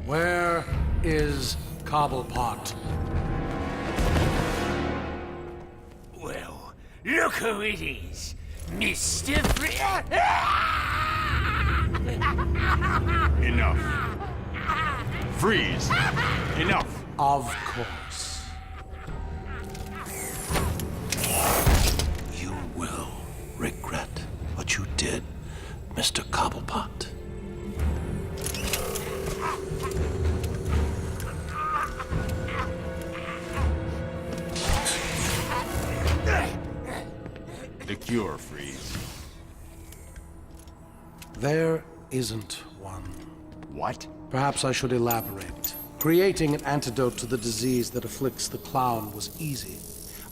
Where is Cobblepot? Well, look who it is, Mr. Enough. Freeze. Enough. Of course. You will regret what you did, Mr. Cobblepot. The cure, Freeze. There isn't one. What? Perhaps I should elaborate. Creating an antidote to the disease that afflicts the clown was easy.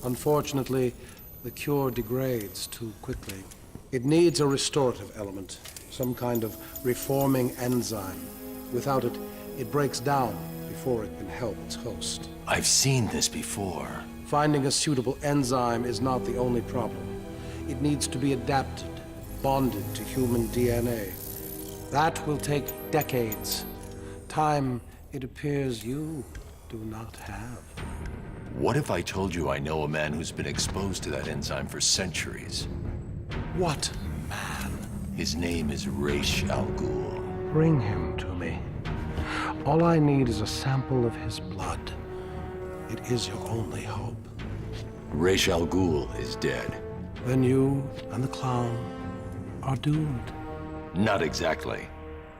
Unfortunately, the cure degrades too quickly. It needs a restorative element, some kind of reforming enzyme. Without it, it breaks down before it can help its host. I've seen this before. Finding a suitable enzyme is not the only problem. It needs to be adapted, bonded to human DNA. That will take decades. Time, it appears, you do not have. What if I told you I know a man who's been exposed to that enzyme for centuries? What man? His name is Ra's al Ghul. Bring him to me. All I need is a sample of his blood. It is your only hope. Ra's al Ghul is dead. Then you and the clown are doomed. Not exactly.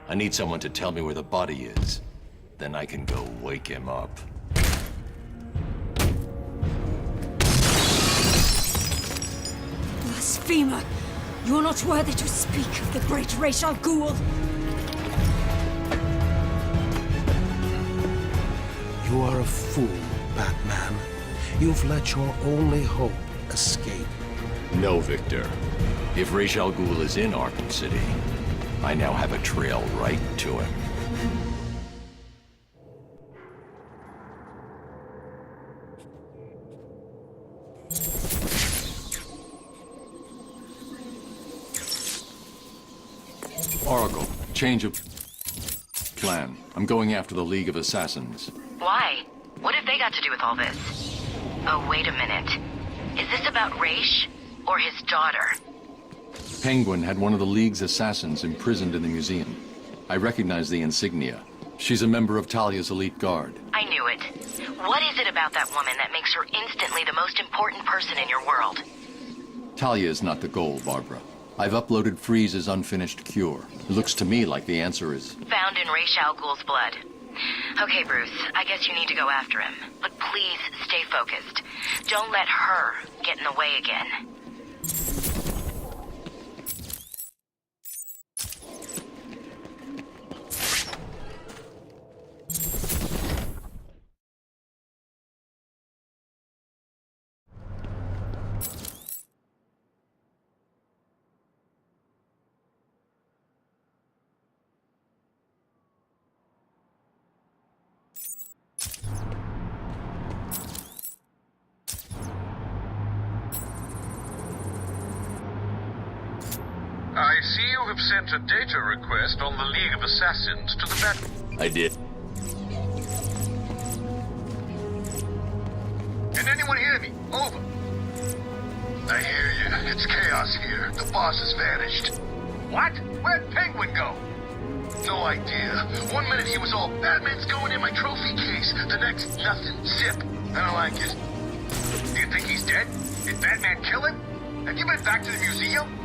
I need someone to tell me where the body is. Then I can go wake him up. Blasphemer! You are not worthy to speak of the great Ra's al Ghul! You are a fool, Batman. You've let your only hope escape. No, Victor. If Ra's al Ghul is in Arkham City, I now have a trail right to him. Oracle, change of plan. I'm going after the League of Assassins. Why? What have they got to do with all this? Oh, wait a minute. Is this about Ra's or his daughter? Penguin had one of the League's assassins imprisoned in the museum. I recognize the insignia. She's a member of Talia's elite guard. I knew it. What is it about that woman that makes her instantly the most important person in your world? Talia is not the goal, Barbara. I've uploaded Freeze's unfinished cure. It looks to me like the answer is... Found in Ra's al Ghul's blood. Okay, Bruce, I guess you need to go after him. But please stay focused. Don't let her get in the way again. I see you have sent a data request on the League of Assassins to the Bat... I did. Can anyone hear me? Over. I hear you. It's chaos here. The boss has vanished. What? Where'd Penguin go? No idea. One minute he was all, Batman's going in my trophy case. The next, nothing. Zip. I don't like it. Do you think he's dead? Did Batman kill him? Have you been back to the museum?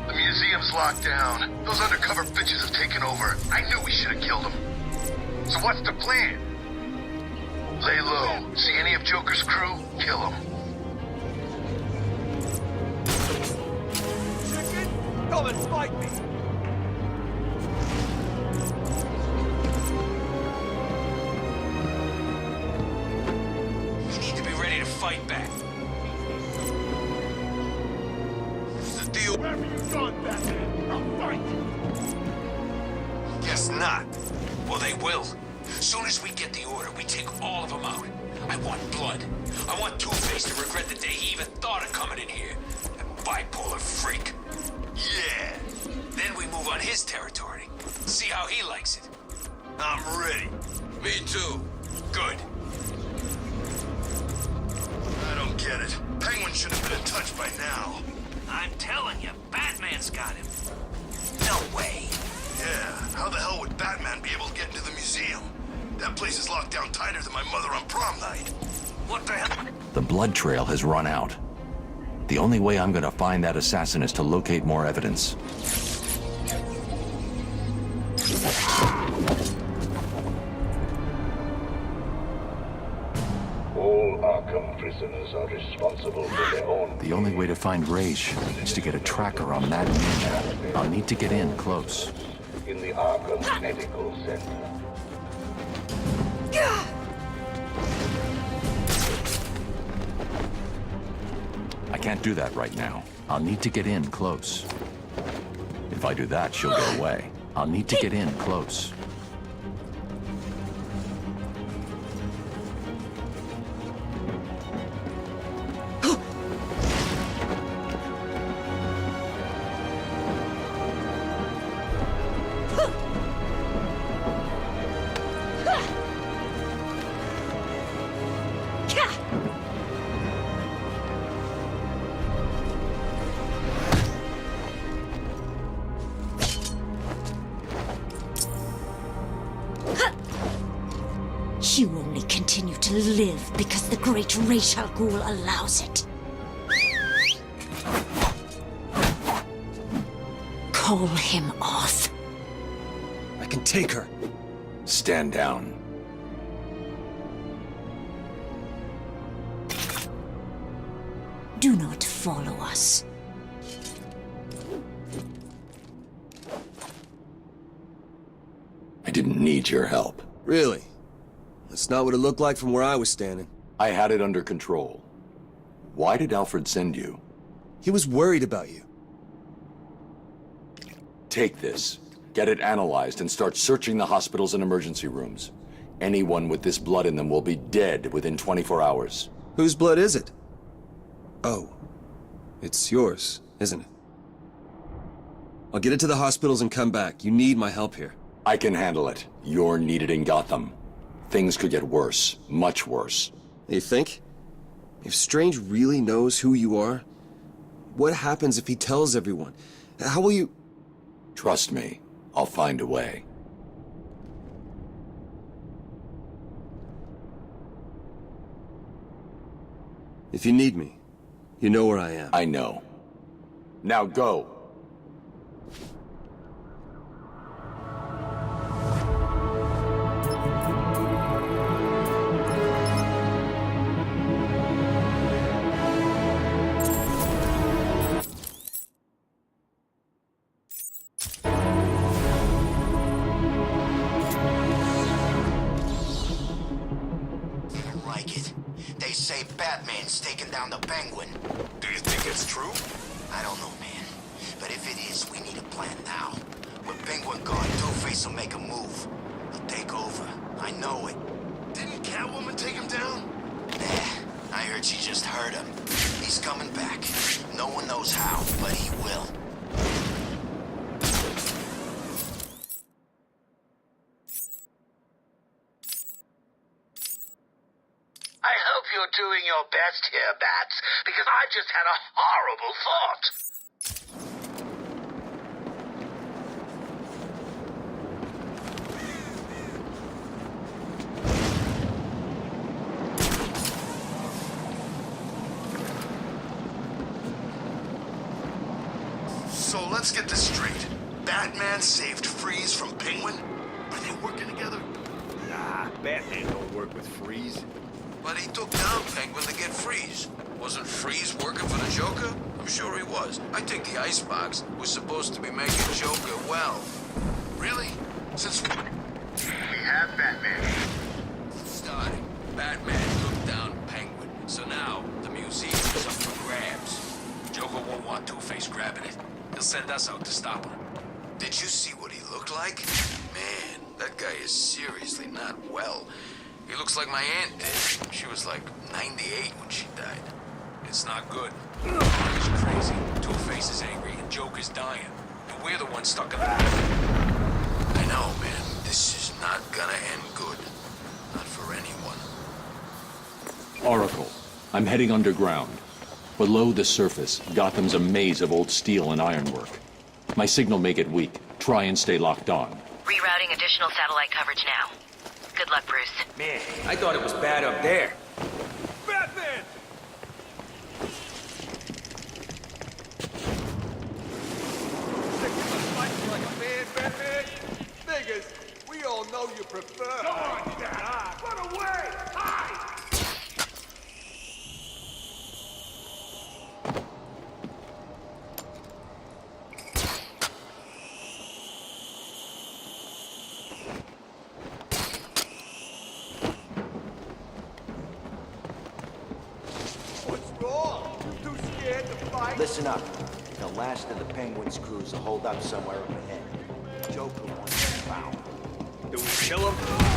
The museum's locked down. Those undercover bitches have taken over. I knew we should have killed them. So what's the plan? Lay low. See any of Joker's crew? Kill them. Chicken, come and fight me! You need to be ready to fight back. What's the deal? Where have you gone, Batman? I'll fight! Guess not. Well, they will. Soon as we get the order, we take all of them out. I want blood. I want Two-Face to regret the day he even thought of coming in here. That bipolar freak. Yeah. Then we move on his territory. See how he likes it. I'm ready. Me too. Good. I don't get it. Penguin should have been in touch by now. I'm telling you, Batman's got him. No way. Yeah, how the hell would Batman be able to get into the museum? That place is locked down tighter than my mother on prom night. What the hell? The blood trail has run out. The only way I'm gonna find that assassin is to locate more evidence. All Arkham prisoners are responsible for their own... The only way to find Raish is to get a tracker on that ninja. I'll need to get in close. in the Arkham Medical Center. I can't do that right now. I'll need to get in close. If I do that, she'll go away. I'll need to get in close. You only continue to live because the great Ra's al Ghul allows it. Call him off. I can take her. Stand down. Do not follow us. I didn't need your help. Really? That's not what it looked like from where I was standing. I had it under control. Why did Alfred send you? He was worried about you. Take this, get it analyzed, and start searching the hospitals and emergency rooms. Anyone with this blood in them will be dead within 24 hours. Whose blood is it? Oh. It's yours, isn't it? I'll get it to the hospitals and come back. You need my help here. I can handle it. You're needed in Gotham. Things could get worse, much worse. You think? If Strange really knows who you are, what happens if he tells everyone? How will you... Trust me, I'll find a way. If you need me, you know where I am. I know. Now go. Batman's taking down the Penguin. Do you think it's true? I don't know, man. But if it is, we need a plan now. When Penguin gone, Two-Face will make a move. He'll take over. I know it. Didn't Catwoman take him down? Nah, I heard she just heard him. He's coming back. No one knows how, but he will. I hope you're doing your best here, Bats, because I just had a horrible thought. So let's get this straight. Batman saved Freeze from Penguin? Are they working together? Nah, Batman don't work with Freeze. But he took down Penguin to get Freeze. Wasn't Freeze working for the Joker? I'm sure he was. I think the Icebox was supposed to be making Joker well. Really? Since we have Batman. Starting. Batman took down Penguin. So now, the museum is up for grabs. Joker won't want Two-Face grabbing it. He'll send us out to stop him. Did you see what he looked like? Man, that guy is seriously not well. He looks like my aunt did. She was like 98 when she died. It's not good. He's crazy. Two-Face is angry and Joker's dying. And we're the ones stuck in the middle. I know, man. This is not good. I'm heading underground. Below the surface, Gotham's a maze of old steel and ironwork. My signal may get weak. Try and stay locked on. Rerouting additional satellite coverage now. Good luck, Bruce. Man, I thought it was bad up there. Batman! Fighting like a man, Batman? Niggas, we all know you prefer... Go on, Dad! Run away! Hide! What's wrong? You too scared to fight? Listen up. The last of the Penguin's crews will hold up somewhere up ahead. Joker wants to foul. Do we kill him?